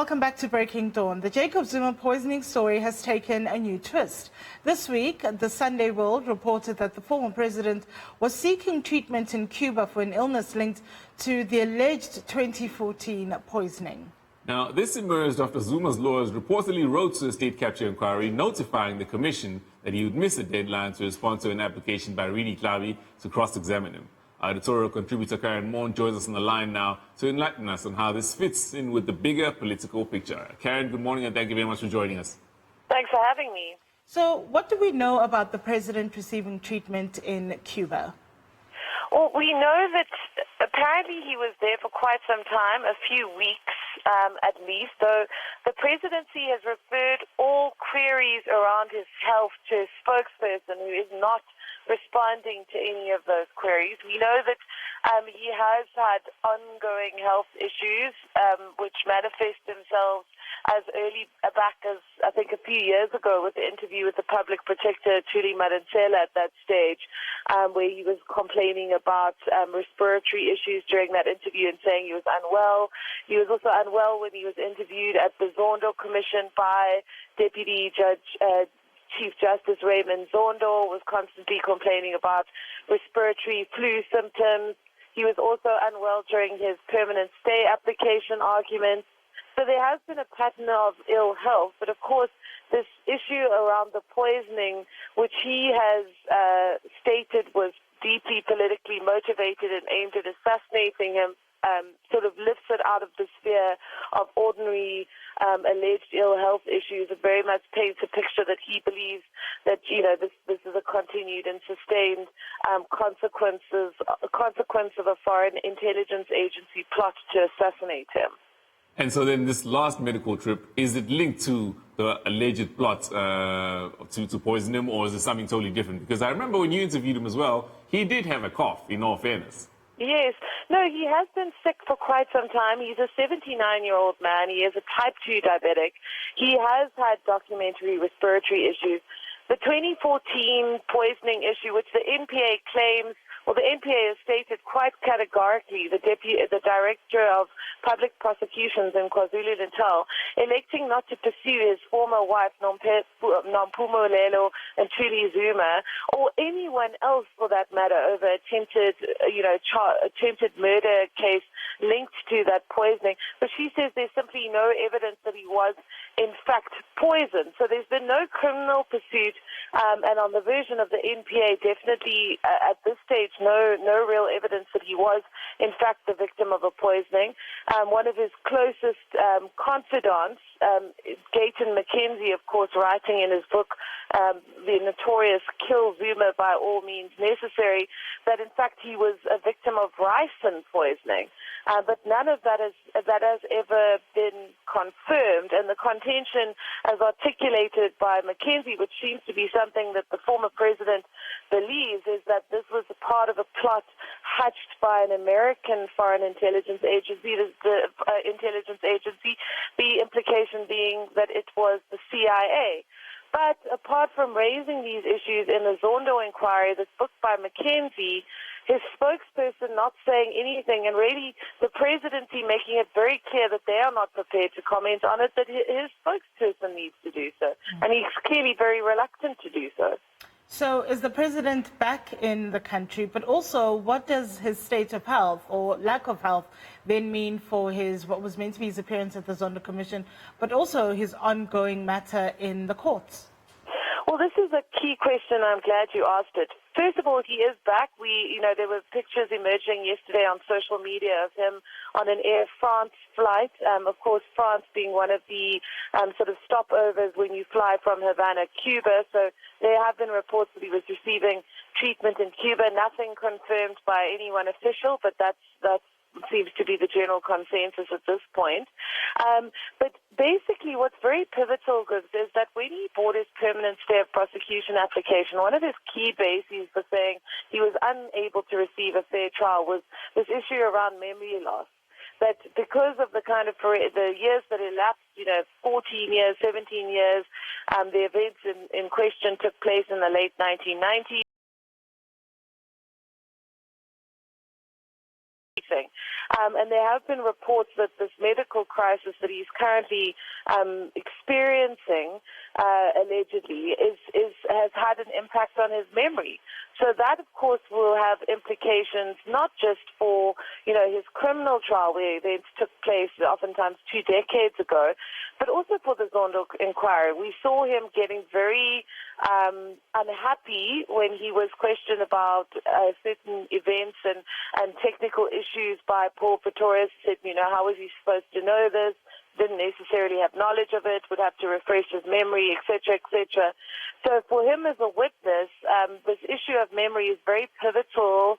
Welcome back to Breaking Dawn. The Jacob Zuma poisoning story has taken a new twist. This week, the Sunday World reported that the former president was seeking treatment in Cuba for an illness linked to the alleged 2014 poisoning. Now, this emerged after Zuma's lawyers reportedly wrote to the state capture inquiry notifying the commission that he would miss a deadline to respond to an application by Rini Klavi to cross-examine him. Our editorial contributor Karen Moore joins us on the line now to enlighten us on how this fits in with the bigger political picture. Karen, good morning and thank you very much for joining us. Thanks for having me. So what do we know about the president receiving treatment in Cuba? Well, we know that apparently he was there for quite some time, a few weeks at least, though the presidency has referred all queries around his health to his spokesperson, who is not responding to any of those queries. We know that he has had ongoing health issues, which manifest themselves as early back as, I think, a few years ago with the interview with the public protector, Thuli Madonsela, at that stage, where he was complaining about respiratory issues during that interview and saying he was unwell. He was also unwell when he was interviewed at the Zondo Commission by Deputy Judge Chief Justice Raymond Zondo, was constantly complaining about respiratory flu symptoms. He was also unwell during his permanent stay application arguments. So there has been a pattern of ill health, but of course this issue around the poisoning, which he has stated was deeply politically motivated and aimed at assassinating him, sort of lifts it out of the sphere of ordinary alleged ill health issues. It very much paints a picture that he believes that, you know, this is a continued and sustained consequence of a foreign intelligence agency plot to assassinate him. And so then this last medical trip, is it linked to the alleged plot to poison him, or is it something totally different? Because I remember when you interviewed him as well, he did have a cough, in all fairness. Yes. No, he has been sick for quite some time. He's a 79-year-old man. He is a type 2 diabetic. He has had documentary respiratory issues. The 2014 poisoning issue, which the NPA claims, well, the NPA has stated quite categorically, the Director of Public Prosecutions in KwaZulu-Natal, electing not to pursue his former wife, Nompumelelo and Thuli Zuma, or anyone else for that matter, over attempted murder case linked to that poisoning. But she says there's simply no evidence that he was, in fact, poisoned. So there's been no criminal pursuit, and on the version of the NPA, definitely at this stage, no real evidence that he was, in fact, the victim of a poisoning. One of his closest confidants, Gayton McKenzie, of course, writing in his book, the notorious Kill Zuma by All Means Necessary, that in fact he was a victim of ricin poisoning. But none of that has ever been confirmed, and the contention as articulated by McKenzie, which seems to be something that the former president believes, is that this was a part of a plot hatched by an American foreign intelligence agency, the implication being that it was the CIA. But apart from raising these issues in the Zondo inquiry, this book by McKenzie, his spokesperson not saying anything, and really the presidency making it very clear that they are not prepared to comment on it, that his spokesperson needs to do so. And he's clearly very reluctant to do so. So is the president back in the country, but also what does his state of health or lack of health then mean for what was meant to be his appearance at the Zondo Commission, but also his ongoing matter in the courts? Well, this is a key question. I'm glad you asked it. First of all, he is back. There were pictures emerging yesterday on social media of him on an Air France flight. Of course, France being one of the sort of stopovers when you fly from Havana, Cuba. So there have been reports that he was receiving treatment in Cuba. Nothing confirmed by anyone official, but that's seems to be the general consensus at this point. But basically what's very pivotal is that when he bought his permanent stay of prosecution application, one of his key bases for saying he was unable to receive a fair trial was this issue around memory loss. That because of the kind of the years that elapsed, 14 years, 17 years, the events in question took place in the late 1990s. progressing. And there have been reports that this medical crisis that he's currently experiencing, allegedly, has had an impact on his memory. So that, of course, will have implications not just for, his criminal trial where events took place oftentimes 2 decades ago, but also for the Zondo inquiry. We saw him getting very unhappy when he was questioned about certain events and technical issues by Paul Pretorius. Said, how was he supposed to know this? Didn't necessarily have knowledge of it, would have to refresh his memory, etc., etc. So for him as a witness, this issue of memory is very pivotal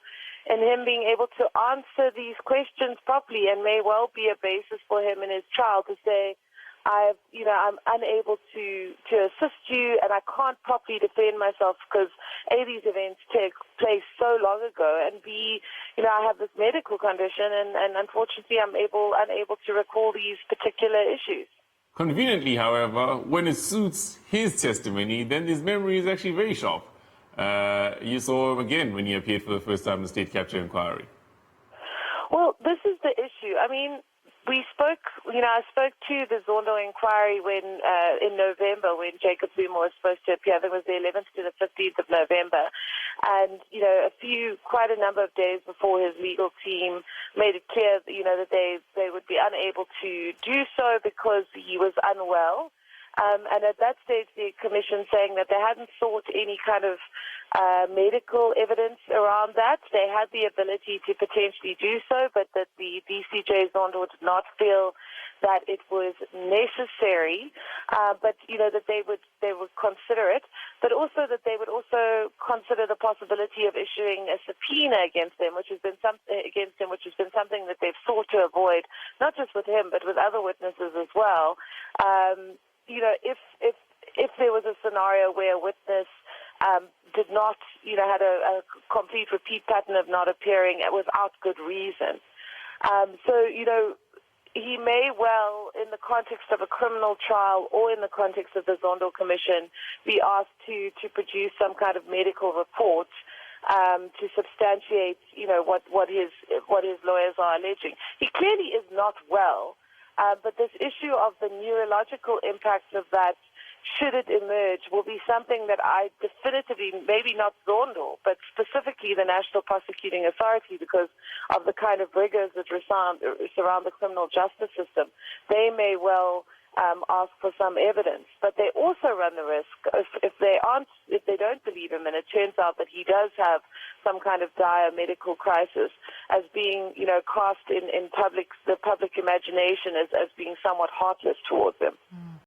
in him being able to answer these questions properly, and may well be a basis for him in his trial to say, I'm unable to assist you, and I can't properly defend myself because A, these events take place so long ago, and B, I have this medical condition, and unfortunately I'm unable to recall these particular issues. Conveniently, however, when it suits his testimony, then his memory is actually very sharp. You saw him again when he appeared for the first time in the state capture inquiry. Well, this is the issue. I mean, we spoke, I spoke to the Zondo inquiry when, in November, when Jacob Zuma was supposed to appear. I think it was the 11th to the 15th of November. And, quite a number of days before his legal team made it clear, that they would be unable to do so because he was unwell. And at that stage, the commission saying that they hadn't sought any kind of medical evidence around that. They had the ability to potentially do so, but that the DCJ Zondo did not feel that it was necessary, but that they would consider it, but also that they would also consider the possibility of issuing a subpoena against them, which has been something that they've sought to avoid, not just with him, but with other witnesses as well. If there was a scenario where a witness did not, had a complete repeat pattern of not appearing without good reason. He may well, in the context of a criminal trial or in the context of the Zondo Commission, be asked to produce some kind of medical report to substantiate, what his lawyers are alleging. He clearly is not well. But this issue of the neurological impacts of that, should it emerge, will be something that I definitively, maybe not Zondo, but specifically the National Prosecuting Authority, because of the kind of rigors that surround the criminal justice system, they may well ask for some evidence. But they also run the risk, if they don't believe him, and it turns out that he does have some kind of dire medical crisis, as being, cast in the public imagination as being somewhat heartless towards him.